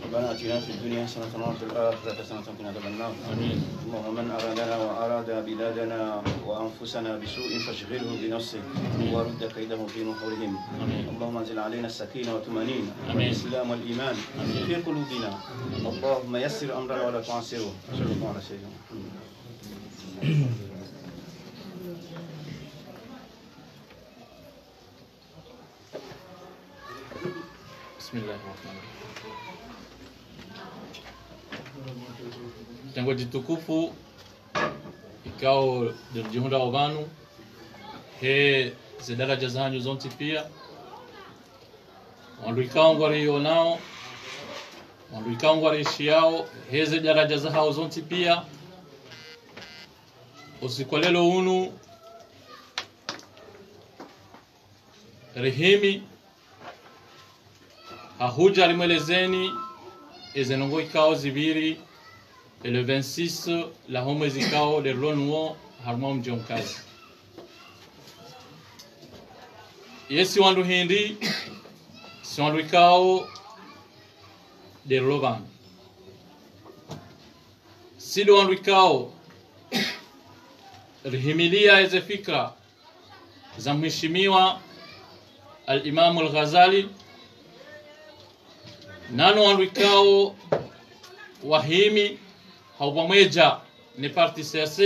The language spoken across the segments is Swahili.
ربنا آتنا في الدنيا حسنة وفي الآخرة حسنة وقنا عذاب النار. آمين. اللهم من أرادنا وأراد بلادنا وأنفسنا بسوء فاشغله بنفسه ورد كيده في نحورهم. اللهم انزل علينا السكينة والطمأنينة والإسلام والإيمان في قلوبنا. اللهم يسر أمرنا ولا تعسره. صلى الله على سيدنا محمد. بسم الله الرحمن الرحيم. Tangu jitukufu ikao jihunda obanu he zedaraja zanyu zonti pia wandu ikao ngwari yonao wandu ikao ngwari shiao he zedaraja zao zonti pia usikolelo unu rehimi ahuja rimwelezeni ezenongo ikao zibiri et le 26 la homo zikao de Ronwo harmom jonkazi yesi wandu hindi si wandu ikao de Roban sido wandu ikao rihimilia eze fikra za mheshimiwa al-Imam al-Ghazali nano wandu ikao wahimi haupamoja ni parti siasa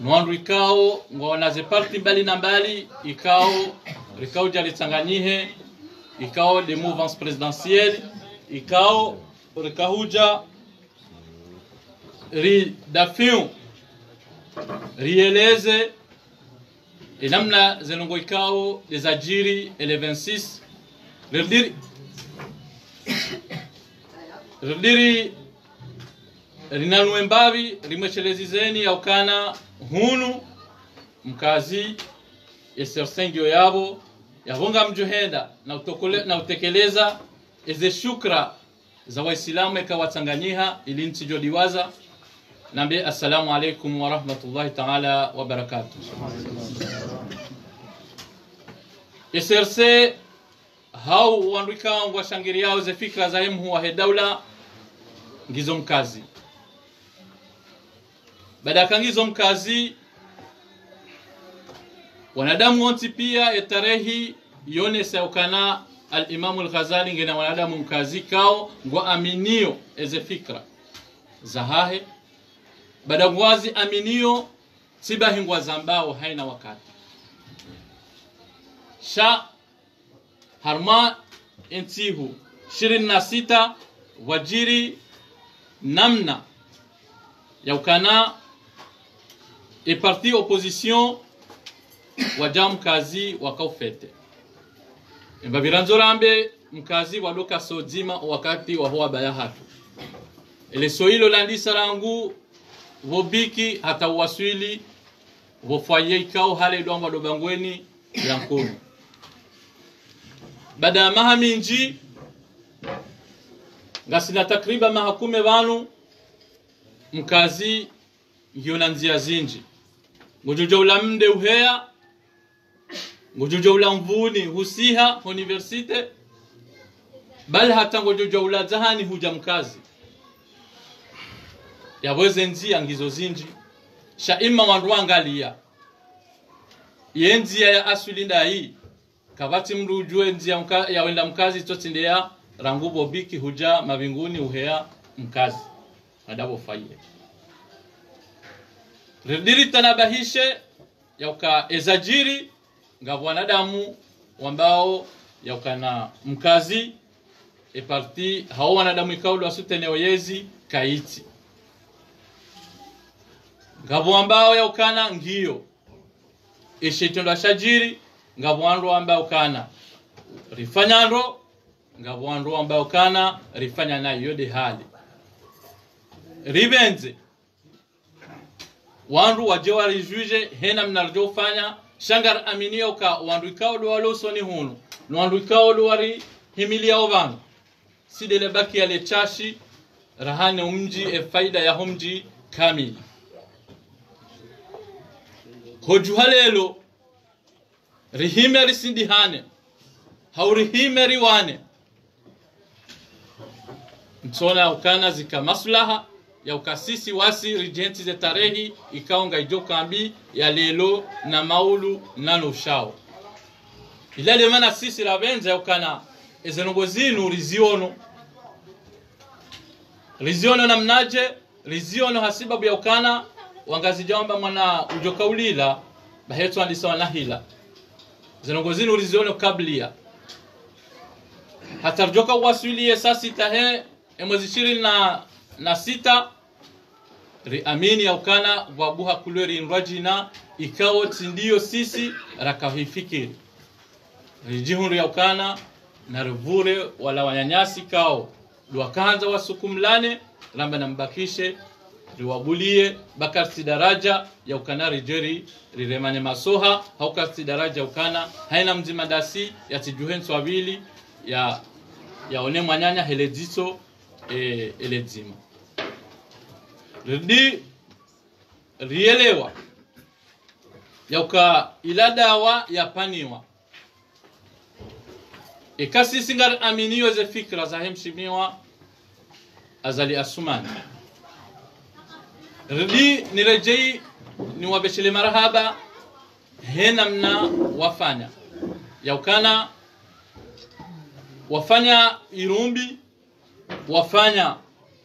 nwandu ikao ngona ze parti mbali na mbali ikao jali Tanganyihe ikao de mouvance présidentielle ikao rikahuja ri dafiu rieleze namna zenongo ikao des ajiri et le 26 rediri rinanwe mbavi rimwechelezizeni yaukana hunu mkazi esersengio yabo yavonga mjuhenda na utekeleza eze shukra za waislamu ekawatanganyiha ili ntijo diwaza nambe assalamu alaikum wa rahmatullahi ta'ala wa barakatuh. Eserse hau wanduika wa shangiri yao ze fikra za hemu wa hedaula ngizo mkazi baada kangizo mkazi wanadamu wote pia etarehi yone saukana al-Imam al-Ghazali ngena wanadamu mkazi kao ngwa aminio eze fikra zahahe baada ngwazi aminio sibahi ngwa zambao haina wakati sha harma intihu 26 wajiri namna yaukana et parti opposition wajam mkazi wakaufete mbabiranzorambe mkazi wadoka sojima wakati wa huwa bayahatu ile soilo landisa rangu vobiki hata waswili vofaye ikao hale dongo dobangweni yankunu baada mahaminji ngasina takriban mahakume banu mkazi ngiona nzia zinji ngujuja ula mde uhea ngujuja ula mvuni husiha universite bali hata ngujuja ula zahani huja mkazi yaweze nzia ngizo zinji shaima wanruangalia yenzia ya aswilinda hii kabati mrujue nzia ya wenda mkazi totindea rangubo biki huja mabinguni uhea mkazi adabo faye rediri tanabahishe yauka ezajiri ngavu wanadamu wambao yaukana mkazi e parti hao wanadamu ikaulo asutene oyezi kaiti ngavu ambao yaukana ngio ishitondo shajiri ngavu wandu ambao kana rifanyando ngavu wandu ambao kana rifanya nayo yode hali ribenze wandu wajewa rijuije hena mnarjofanya shangar aminio ka wandu ikao do walosoni hunu no wandu ikao do wari himilia obanu sidele baki ale chashi rahane umji faida ya humji kamili hojuhalelo rihime risindihane haurihime riwane mtona ukana zika maslaha ya ukasisi wasi rijenti ze tarehi ikaonga ijokambi ya lelo na maulu nano ushao ilale mana sisi ravenza ukana ezenongozinu riziono na mnaje riziono hasibabu ya ukana wangazi jamba mwana ujokaulila bahetu andisawa nahila zenongozinu riziono kablia hatarjoka waswili esasi tahe emwezi na sita riamini ya ukana wabuha kulweri inrajina ikawo tindiyo sisi rakahifikiri rijihunru ya ukana na rivure wala wanyanyasi kao luwakanza wasukumlane ramba na mbakishe riwabulie bakarti daraja ya ukana rijeri riremane masoha haukarti daraja ya ukana haina mzima dasi ya tijuhensu wabili ya one mwanyanya heledziso eledzima ridi rielewa yauka iladawa ya paniwa ikasi singar aminiyo ze fikra za hemshimiwa Azali Asumani ridi nirejei ni wabeshele marhaba hena mna wafanya yaukana wafanya irumbi wafanya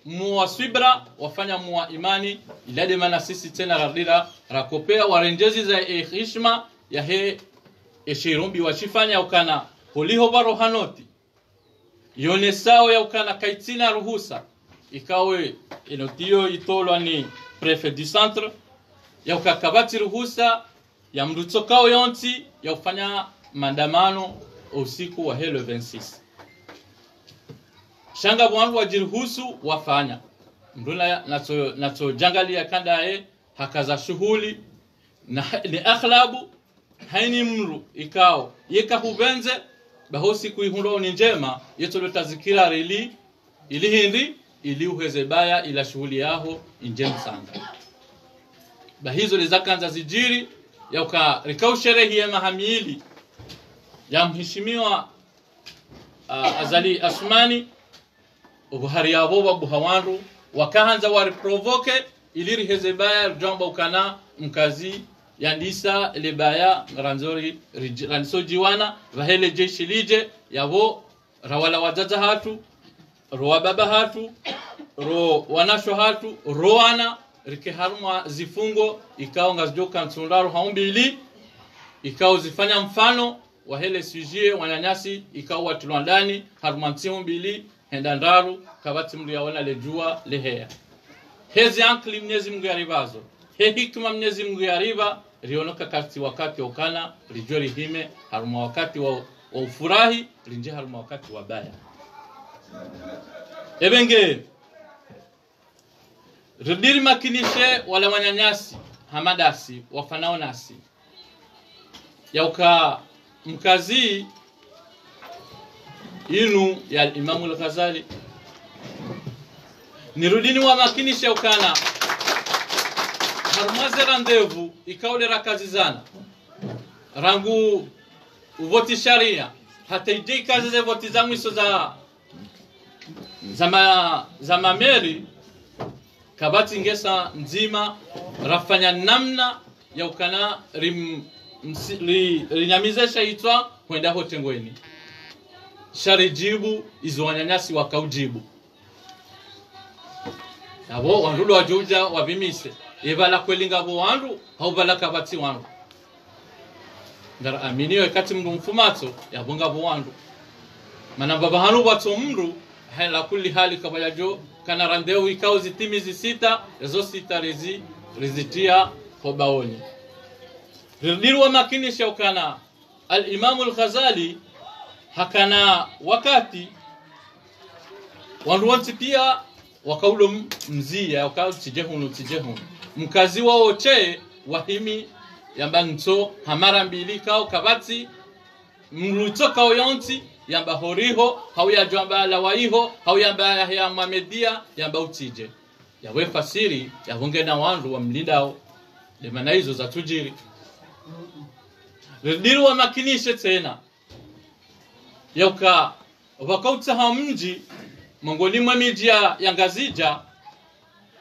muwa swibra wafanya muwa imani ilade mana sisi tena radira rakopea warenjezi za heshima ya he eshirumbi wachifanya ukana holiho baro hanoti yone sao ya ukana kaitina ruhusa ikawe inotiyo itolwa ni prefet du centre ya ukakabati ruhusa ya mrutokao yonti ya ufanya maandamano usiku wa helo 26 shanga bwangu wajiruhusu wafanya mdula nato jangali ya kanda hakaza shughuli na ni akhlabu haini mru ikao yeka hubenze bahosi kuihundo ni njema yeto lotazikira reli ili hindi ili uheze baya ila shughuli yaho injema sanga bahizo lizakanza zijiri ya ukarikau sherehi ya mahamili ya mheshimiwa Azali Asumani ubuhari yabo babuhawanru wakahanza wari provoke iliri hezebaya jamba ukana mkazi yandisa lebaya ranzori ranso jiwana vahele jeshi lije yabo rawala wajaza hatu ro baba hatu ro wanasho hatu roana rike haruma zifungo ikao ngazjoka nsundaro haumbili ikao zifanya mfano wahele sujie wanyanyasi ikao watulwandani haruma mbili hendandaru kabati mndu yaona lejua lehea hezi ankli mnyezi Mungu yaribazo he hikma mnyezi Mungu yariba rionoka kati wakati okana rijori hime haruma wakati wa ufurahi rinje haruma wakati wa baya ebenge ridiri makinishe wala wanyanyasi hamadasi wafanao nasi yauka mkazi inu ya Imamu al-Ghazali nirudini wa makinishe ukana harumaze randevu ikaule rakazizana rangu uvoti sharia hata ijei kazi ze voti zangu iso za mameri kabati ngesa nzima rafanya namna ya ukana rinyamizesha itwa kwenda hotengweni shari jibu izo wanyanyasi wakaujibu abo wandulo wajuja wabimise ibala kwelinga bo wandu haubala kabati wandu ndara aminiyo ekati mndu mfumato yabonga bo wandu mana baba hanu bato mndu hala kulli hali kabayajo kana randeu ikao zitimizi sita ezo sita rizitia hobaoni rirdirwa makinisha ukana al-Imamu al-Ghazali hakana wakati wandu wanti pia wakaulo mzia wakao tijehunu mkazi wao che wahimi yamba nto hamara mbili kao kabati mrutoka oyonti yamba horiho hau ya jamba lawaiho hau yamba ya Muhammedia yamba utije yawe fasiri yavunge na wandu wa mlindao de maana hizo za tujiri ndiru wa makinishe tena yoka wakauta hamji mongoni mwa miji ya Ngazija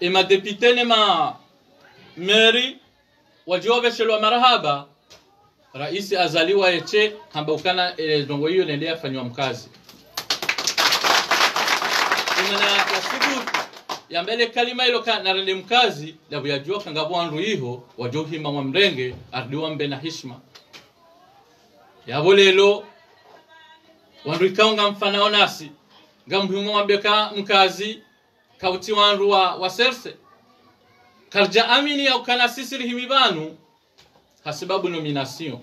ema deputene ma meri wajoveshelwa marahaba raisi azaliwa yeche hamba ukana dongo hiyo nendea fanywa mkazi imana ya subutu ya mbele kalima ilo na rende mkazi la kuyajua kangabu wanru hiho wajohima wa mrenge ardiwa mbe na hishma ya bolelo wanru ikaunga mfanao nasi ngambuhimu wambeka mkazi kauti wanru wa serse karja amini ya ukana sisiri himibanu hasibabu nomination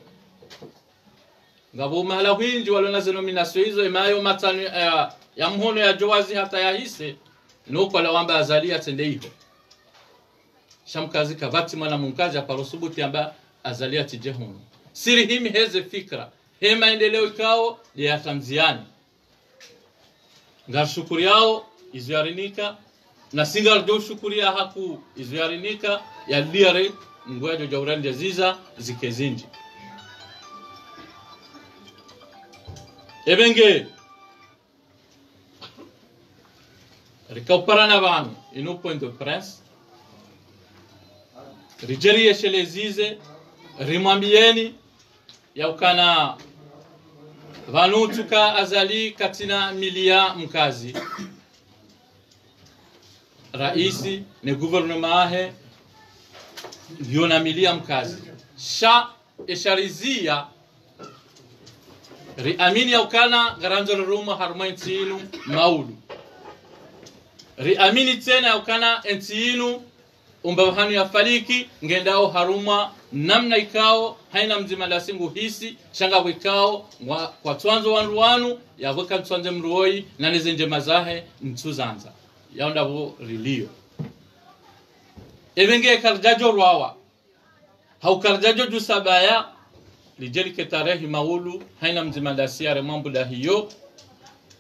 ngabo mahala winji walona ze nomination hizo emayo matano ya mhono ya jowazi hata ya hise nuko la wamba azalia tendeiho shamkazi kavati mwana munkazi aparosubuti amba azalia tijehono siri himi heze fikra hema endeleo ikao ya tamziani ngar shukuri yao izuarinika na singar do shukuri ya haku izuarinika ya liare ngwajo jawran jaziza zikezinji ebenge rikauparana vanu inu point de presse rijeri yeshelezize rimwambieni ya ukana vanu tuka azali katina milia mkazi raisi ne gouvernement yona milia mkazi sha esharizia riamini ya ukana garanzolo ruma haruma intinu maudu riamini tena ya ukana intinu umbavahanu ya faliki ngendao haruma namna ikao haina mzima la singu hisi shanga wikao kwa tuanzo wanruanu ya weka tuanze mruoi na nizenje mazahe ntuzanza yaonda hu rilio evenge karjajo rwawa hau karjajo jusabaya lijeli ketarehi maulu haina mzima la siare mambo la hiyo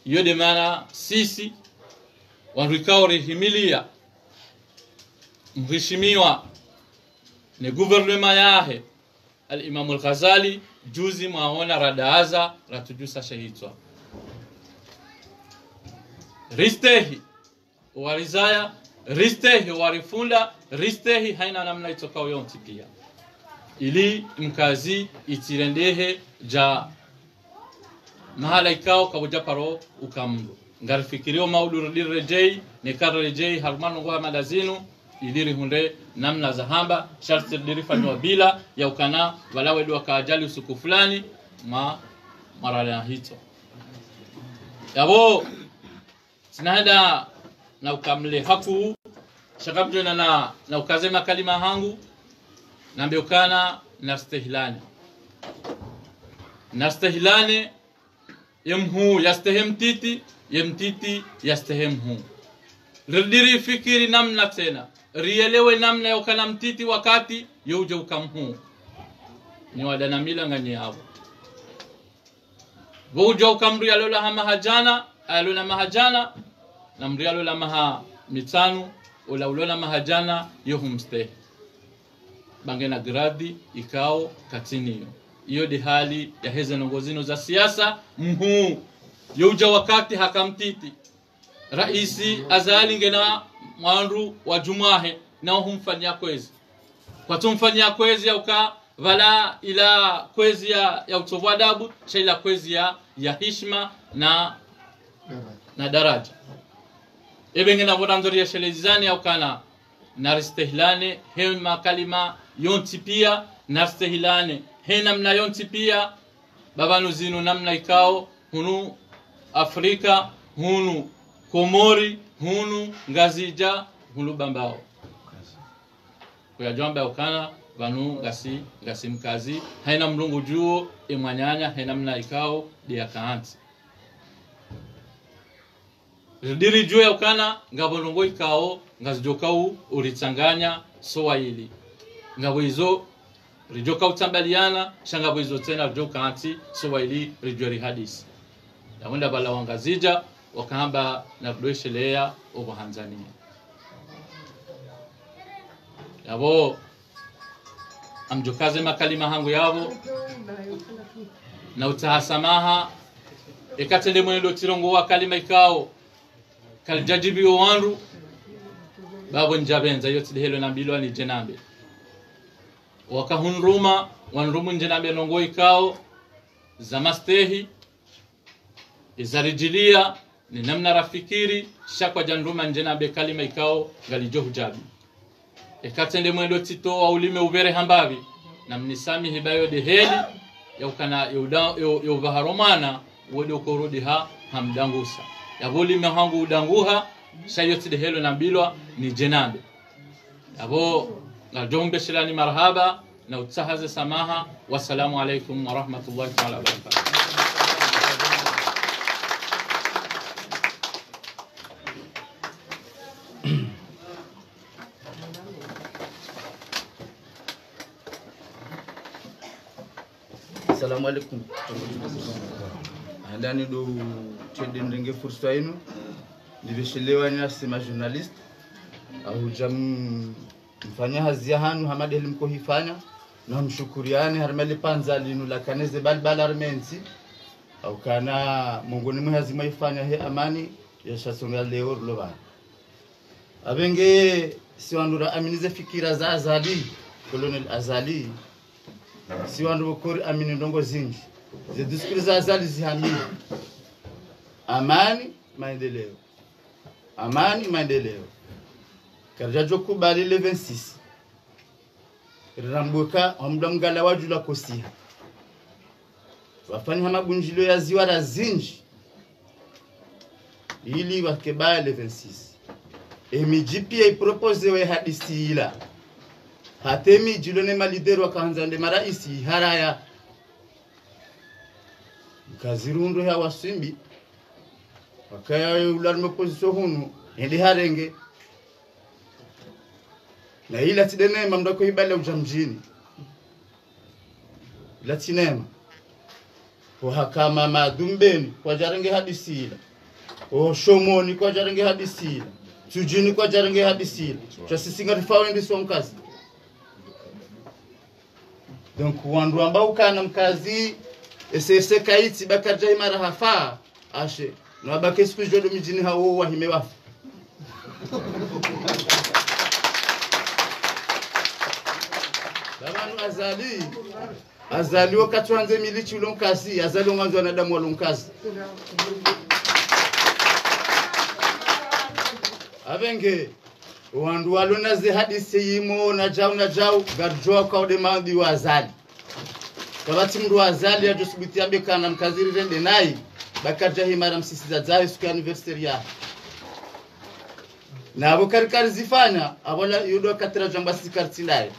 de mana sisi wanruikao rihimilia mheshimiwa ne gouvernement yahe al-Imam al-Ghazali juzi mwaona radaaza ratujusa shahitwa ristehi warizaya ristehi warifunda ristehi haina namna itokao yonti pia ili mkazi itirendehe ja mahala ikao kabuja paro ukamdu ngarifikirio maudu rejei nekaro rejei harmanu ngwa madazinu idiri hunde namna za hamba sharti dirifanywa bila ya ukana wala wedu wakaajali usiku fulani marala hito yabo sinahada na ukamle haku shakabjo na ukazema kalima hangu na mbeukana nastehlane yemhu yastehem titi yemtiti yastehem hu ridiri fikiri namna tena rielewe namna ya ukana mtiti wakati yuje ukamhu ni wadana mila ngani yao woje ukamru yalola hamahajana alona mahajana na mrialola maha mitanu ula ulona mahajana yohumste bangena gradi ikao katini hiyo di hali ya heze nongozino za siasa mhu yuje wakati hakamtiti raisi azali ngena mwandu wa jumahe na humfanyia kwezi kwa tumfanyia kwezi ya uka vala ila kwezi ya utovu adabu shaila kwezi ya hishma na daraja ebe ngena bodanzori ya shelezani ya ukana naristehlane hema kalima yonti pia naristehlane namna yonti pia babanu zinu namna ikao hunu Afrika hunu Komori hunu Ngazija hunu Bambao kwa jomba ukana vanu ngasi mkazi haina mlungu juo imanyanya haina mna ikao dia kaanti ridiri juo ya ukana ngabonongo ikao ngazijokau uritsanganya Swahili ngabo hizo rijoka utambaliana shangabo hizo tena rijoka anti Swahili rijori hadisi wanda bala wangazija wakahamba na kudoishelea obuhanzania yabo amjokaze makalima hangu yabo na utahasamaha ekatende mwendo tirongo wa kalima ikao kaljajibi wandu babo njabenza yote helo nambilo ni jenambe wakahunruma wanrumu njenambe nongo ikao zamastehi izarijilia ni namna rafikiri shakwa janruma njenambe kalima ikao galijohu jabi ekatende mwendo tito wa ulime ubere hambavi na mnisami hibayo de heli ya ukana ya uvaharomana wode ukorudi ha hamdangusa ya ulime hangu udanguha shayoti de helo nambilwa ni jenambe yabo najombe shilani marhaba na utahaze samaha. Wassalamu alaikum wa rahmatullahi wa barakatuh. Assalamu alaikum. Handani do tendenge fursa yenu nivishelewa ni asema journalist au jam mfanya hazia hanu hamade limko hifanya na mshukuriane harmali panza linu la kaneze balbal armensi au kana mongoni mhazima ifanya he amani ya shasonga leo loba abenge siwandura aminize fikira za Azali Colonel Azali siwandu bokori amini ndongo zingi ze diskuri za Azali zihamini amani maendeleo, amani maendeleo. Karjajo kubali le 26 Rambuka omdamgala wajula kosiha wafanya mabunjilo ya ziwa la zinji ili wakebaya le 26 emijipia ipropose we hadisi ila hatemi jilone malidero wakaanzande maraisi haraya kazirundo ya wasimbi wakaya ularme position hunu ndi harenge na ila tidenema mndako hibale ujamjini ila tinema kwa hakama madumbeni kwa jarenge hadisi ila o shomoni kwa jarenge hadisi ila tujini kwa jarenge hadisi ila chasisinga rifawe ndi sonkazi. Donc wandu ambao kana mkazi esese kaiti bakaja imara hafa ashe na bake siku jodo mijini hao wahime wafu Babanu Azali wakati wanze milichi ulonkazi Azali mwanzo wanadamu walonkazi Abenge wandu walona ze hadisi yimo na jau garjoa kwa demandi wa Azali kabati mndu wa Azali ajosubitia bekana mkaziri rende nai bakaja himara msisiza zahi siku anniversary ya na abo karikari zifanya abola yudo katira jamba sikartindai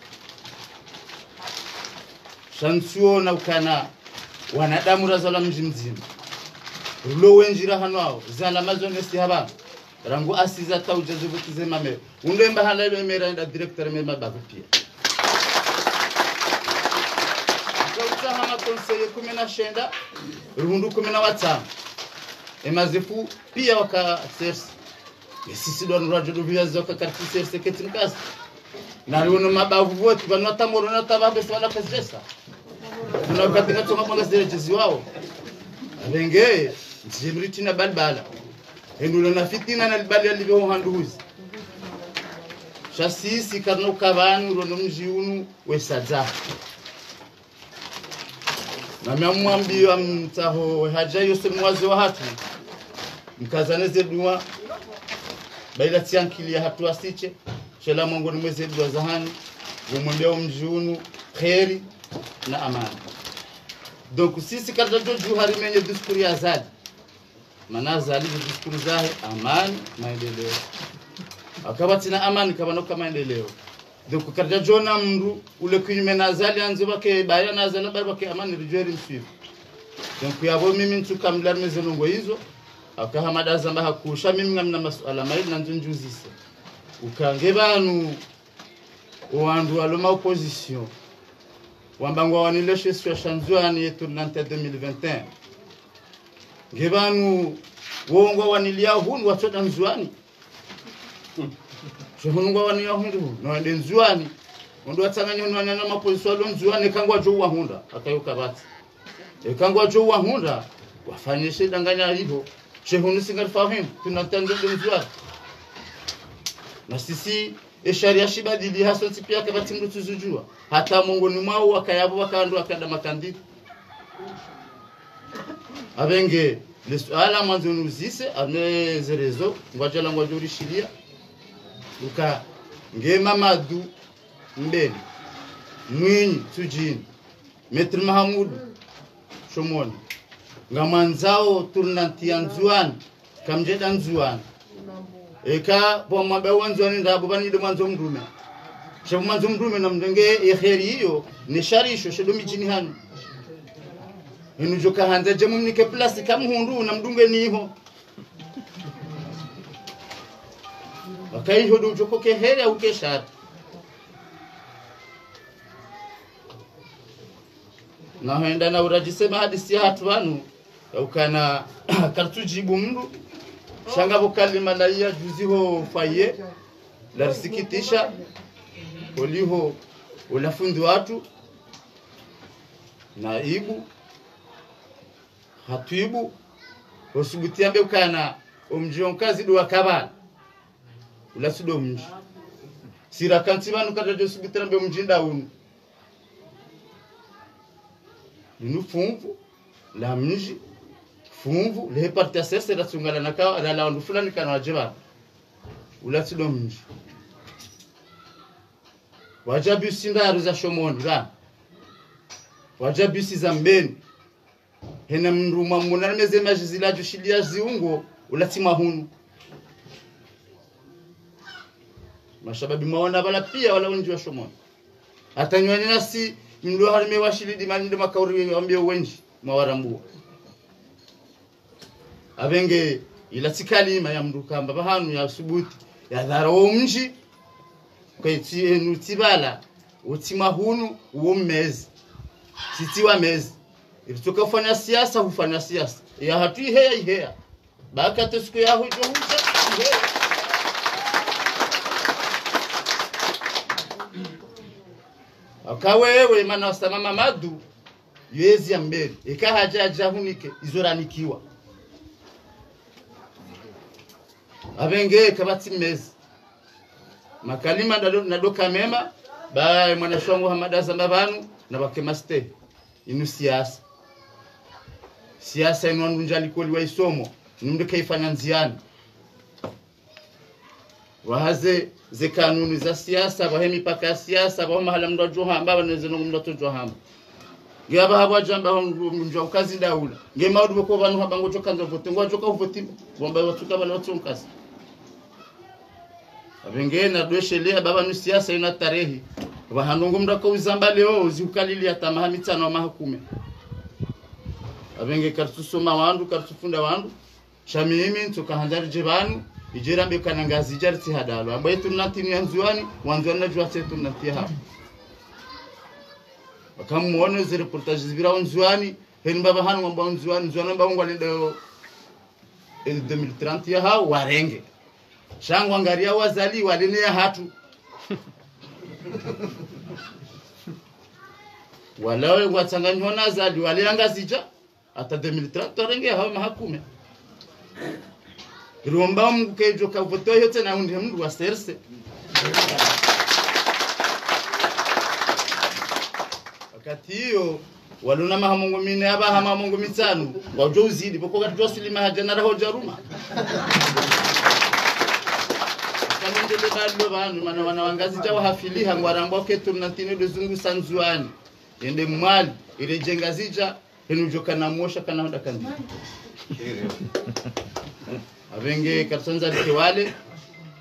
shansuo na ukana wanadamu razala mji mzima rulo wenjira hanwao zala mazonesti haba rangu asiza taujaze vutize mame undemba halebe mera nda director mema bakupia kauta hama conseiller kumena shenda rundu kumena watsa emazefu pia waka sersi sisi ndo nurajo duvia zoka karti sersi ketinkas na runo mabavu wote banota morona tababe swala kazesa kuna katika choma panga zerejezi wao abenge nzimritina balbala endulo na fitina na libali alivyo handuzi shasisi karno kabanu rono mjiunu wesaza na myamwambi amtaho haja yose mwazo wa hatu mkazaneze dua baila tiankili ya hatu asiche shela mongoni mweze dua zahani gumwambia mjiunu kheri na amani. Donc sisi kadra joju harimenye diskuri ya Azali mana Azali diskuri zahe amani maendeleo akabati na amani kabanoka maendeleo. Donc kadra jona mndu ule kunyume na Azali anze bake baya na Azali bari bake amani rijeri msifu. Donc yabo mimi ntuka mlarme zenongo hizo akahamada zamba hakusha mimi ngamna masuala maili na njunjuzise ukange banu wandu waloma opposition wambangwa wanileshe situation nzwani yetu nante 2021 ngebanu wongo wanilia hunu watoda nzuani shehunungwa wanilia hunu no ende nzuani ndo watanganya hunu na mapolisi walo nzuani kangwa jo wa hunda akayuka bati kangwa jo wa hunda wafanyishe danganya hivyo shehunu singafahamu tunatanga nzuani na sisi sharia shibadili haso tipia kabati mtu tuzujua hata mongoni mwao wakayabo wakando akanda makandidi abenge leswala mwanzo nuzise amezerezo ngwajala ngwajuri shilia uka ngema madu mbele mwinyi tujini metri mahamudu shomoni ngamanzao turnantia nzuani kamjeda nzuani eka po mwambe wanzuani ndabo banide mwanzo mdume shebu mwanzo mdume na mdenge ya kheri hiyo ni sharisho shedo mijini hanu inu joka handa jamu mnike plastic kamuhundu na mdunge niho wakai hodo joko ke heri au ke shar na henda na urajisema hadisi hatu wanu ukana kartujibu mndu shanga bokali malaya juziho faye la risikitisha oliho ulafundi watu na ibu hatuibu osubutiambe ukana omjonkazi do akabana ulasudo mji sira kantibanu kadajo subutiambe omjinda unu dunu funfu la mji funfu le parti asese la tsungala naka la laundu fulani kana wajiba ulasudo mji wajabu sindaru za shomoni la wajabu sizambeni hena mruma munameze majizila jushilia ziungo ulatima hunu mashababi maona bala pia wala unji wa shomoni atanywa nasi mlo harime washilidi maninde makauri wambie wenji mawarambu abenge ila tikalima ya mruka mbaba hanu ya subuti ya dharo mji kwa nutibala utima hunu uo mezi sitiwa mezi ilitoka kufanya siasa hufanya siasa ya hatu ihea baka siku ya hujo huja akawewe mana wasamama madu yezi ya mbele ikahaja hunike izoranikiwa abenge kabati mezi makalima nadoka mema ba mwanashwangu hamadaza mbabanu na bakemaste inu siasa inu njali koli wa isomo numde kaifanya nziani wahaze ze kanuni za siasa bahemi paka siasa bahoma hala mndo johamba baneze no mndo johamba ngaba haba jamba mndo ukazi daula ngema udu ko banu habango chokanza vote ngwa choka vote bomba watuka bana watunkasi abengena dweshelea baba nu siasa ina tarehi bahanungu mndo ko uzamba leo ziukalili atamahamitano wa mahukume abenge kartusoma wandu kartufunda wandu shamimi ntukahanjari jebanu ijirambe kanangazi jarti hadalo ambaye tunatini yanzuani wanzuani na juwase tunatia hapo wakamuone zile reportage zibira wanzuani hen baba hanu wamba wanzuani baba ngwalinde 2030 ya hao warenge shangu angaria wazali waline ya hatu walawe watanganywa na zali walianga zija hata 2030 warenge hao mahakume Rumba mkejo ka voto yote na unde mndu wa serse wakati hiyo waluna mahamungu mine aba hamamungu mitano wajo uzidi boko kati josilima hajanara hojaruma kanendele bado banu mana wanawangazi jawa hafiliha ngwarambo ketu natine dozungu sanzuani ende mwali ile jenga zija henujo kana mosha kana hoda kandi abenge karsanzari kiwale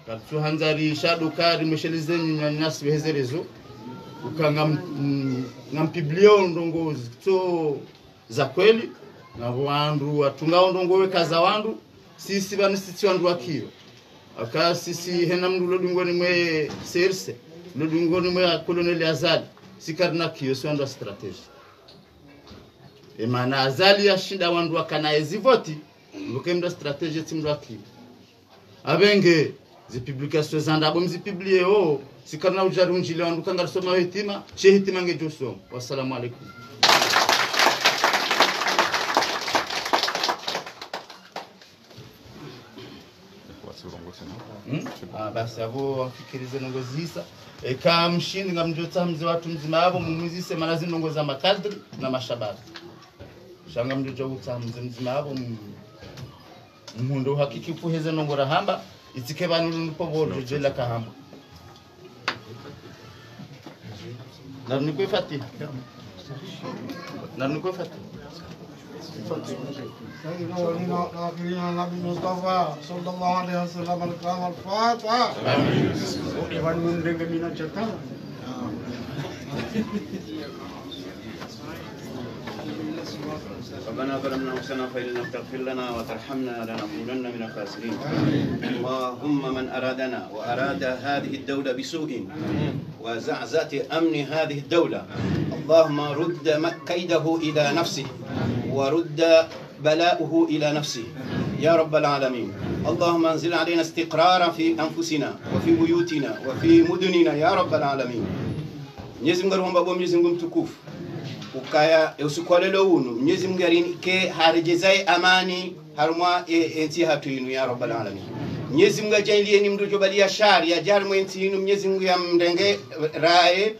kartu hanzari shadu kari meshelize nyanyasi behezerezo ukanga ngampiblio ndongo to za kweli na wandu watunga ndongo wekaza wandu sisi bani sisi wandu wakio aka sisi hena mndu lodungoni mwe serse lodungoni mwe colonel Azad sikarna kio so ndo strategy Emana azali ya shida wandu wakana ezivoti mukemda strategie timdu akili abenge zi publication zandabo mzipublie ho sikana ujarunjile wandu kanga soma hitima che hitima ngejoso. Wassalamu alaikum. Basi abo wafikirize nongozi hisa eka mshindi ngamjota mzi watu mzima abo mumizise manazi nongoza makadri na mashabazi shanga mjojo utamze mzima abo mundo hakiki fuheze nongora hamba itike banulu nupo bolo jela kahamba na niko fati Sayyidina Nabi Mustafa sallallahu alaihi wasallam al-Fatiha. Iwan mundeng kemina cerita. ربنا ظلمنا انفسنا فإن لم تغفر لنا وترحمنا لنكونن من الخاسرين. اللهم من أرادنا وأراد هذه الدولة بسوء وزعزعة أمن هذه الدولة اللهم رد كيده إلى نفسه ورد بلاؤه إلى نفسه يا رب العالمين. اللهم انزل علينا استقرارا في أنفسنا وفي بيوتنا وفي مدننا يا رب العالمين. Mwenyezi Mungu aomba Mwenyezi Mungu mtukufu ukaya usikwalelo unu Mwenyezi Mungu arinike harejezai amani harumwa enti hatu inu ya rabbal alamin. Mwenyezi Mungu ajalie ni mdu jobalia shari ya jarmu enti inu Mwenyezi Mungu ya mdenge rae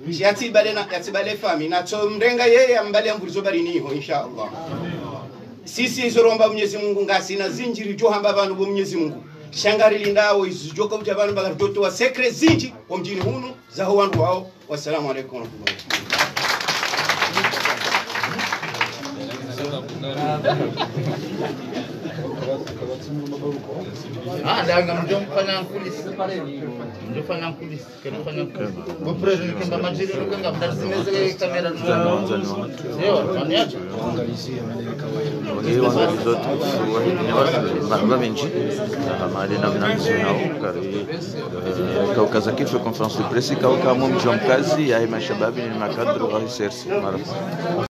yati bale fami na to mdenga yeye ambale ambulizo bali niho inshallah. Sisi izoromba Mwenyezi Mungu ngasina zinjiri jo hamba bantu bo Mwenyezi Mungu shangari lindawo izujoka utabanu bagar doto wa sekre zinji wa mjini hunu zaho wandu wao. Wassalamu alaikum warahmatullahi danga mjomfanya kulisi mjomfanya kulisi kenafanya bo president kamba majiri kanga mtazimeze kamera ndio aniacha wao zote wa menji mali na mnanzi nao kari kaukaza kifu conference de presse kauka mom jomkazi ya mashababi ni makadro wa research mara